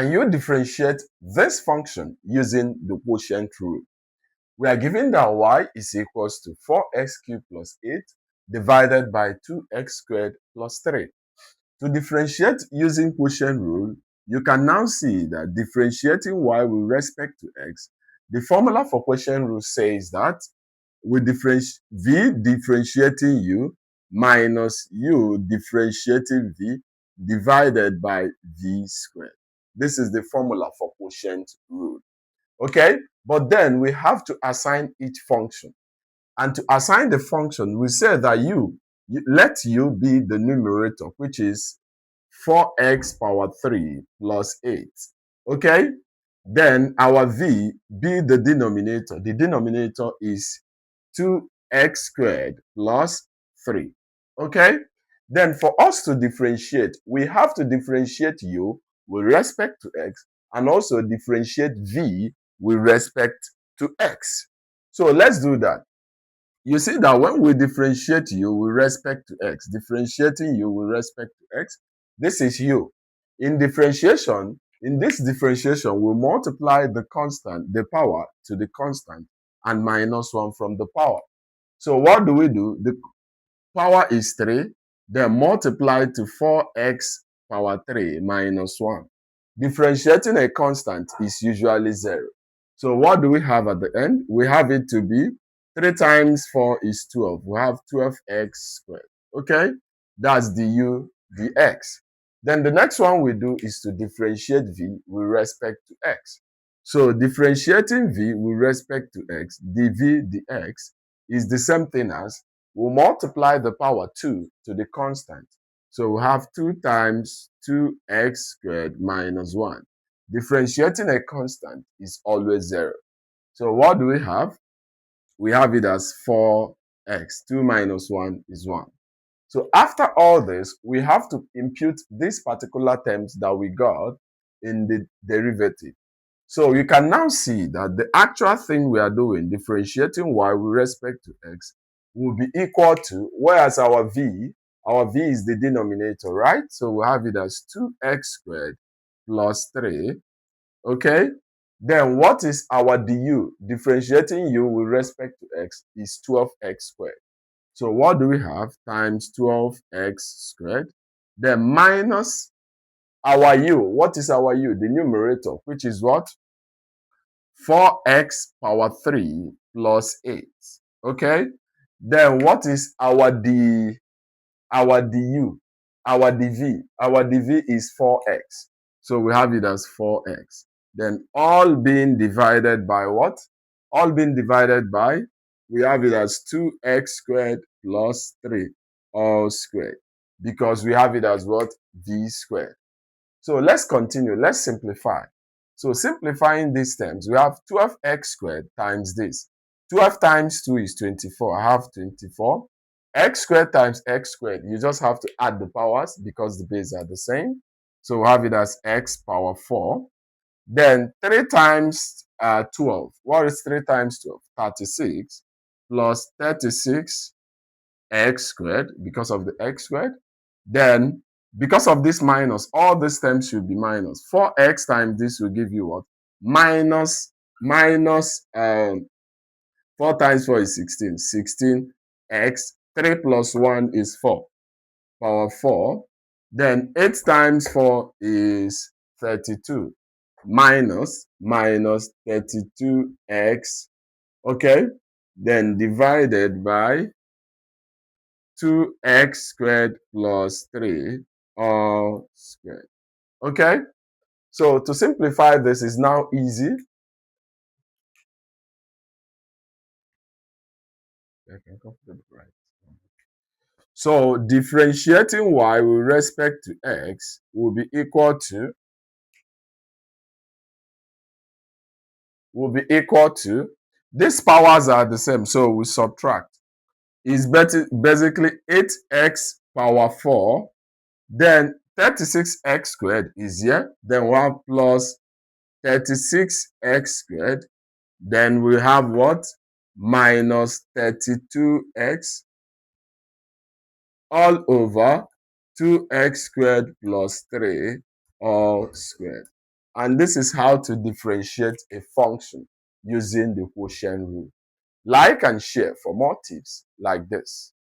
Can you differentiate this function using the quotient rule? We are given that y is equals to 4x cubed plus 8 divided by 2x squared plus 3. To differentiate using quotient rule, you can now see that differentiating y with respect to x, the formula for quotient rule says that we v differentiating u minus u differentiating v divided by v squared. This is the formula for quotient rule. Okay, but then we have to assign each function. And to assign the function, we say that let u be the numerator, which is 4x power 3 plus 8. Okay, then our v be the denominator. The denominator is 2x squared plus 3. Okay, then for us to differentiate, we have to differentiate u with respect to x and also differentiate v with respect to x. So let's do that. You see that when we differentiate u with respect to x, differentiating u with respect to x, this is u. In this differentiation, we multiply the constant, the power to the constant, and minus 1 from the power. So what do? The power is 3, then multiply to 4x power 3 minus 1. Differentiating a constant is usually 0. So what do we have at the end? We have it to be 3 times 4 is 12. We have 12x squared. Okay? That's du dx. Then the next one we do is to differentiate v with respect to x. So differentiating v with respect to x, dv dx, is the same thing as we'll multiply the power 2 to the constant. So we have 2 times 2x squared minus 1. Differentiating a constant is always 0. So what do we have? We have it as 4x. 2 minus 1 is 1. So after all this, we have to impute these particular terms that we got in the derivative. So you can now see that the actual thing we are doing, differentiating y with respect to x, will be equal to, whereas our v is the denominator, right? So we have it as 2x squared plus 3. Okay? Then what is our du? Differentiating u with respect to x is 12x squared. So what do we have? Times 12x squared. Then minus our u. What is our u? The numerator, which is what? 4x power 3 plus 8. Okay? Then what is our du? Our dv? Our dv is 4x. So we have it as 4x. Then all being divided by what? All being divided by, we have it as 2x squared plus 3 all squared. Because we have it as what? V squared. So let's continue. Let's simplify. So simplifying these terms, we have 12x squared times this. 12 times 2 is 24. I have 24. X squared times x squared. You just have to add the powers because the bases are the same. So we have it as x power 4. Then 3 times 12. What is 3 times 12? 36 plus 36 x squared because of the x squared. Then because of this minus, all these terms should be minus. 4x times this will give you what? Minus 4 times 4 is 16. 16x. 3 plus 1 is 4. Power 4. Then 8 times 4 is 32. Minus 32x. Okay? Then divided by 2x squared plus 3 all squared. Okay? So to simplify this is now easy. So differentiating y with respect to x will be equal to these powers are the same, so we subtract. It's basically 8x power 4. Then 36x squared is here. Then 1 plus 36x squared. Then we have what? Minus 32x all over 2x squared plus 3 all squared. And this is how to differentiate a function using the quotient rule. Like and share for more tips like this.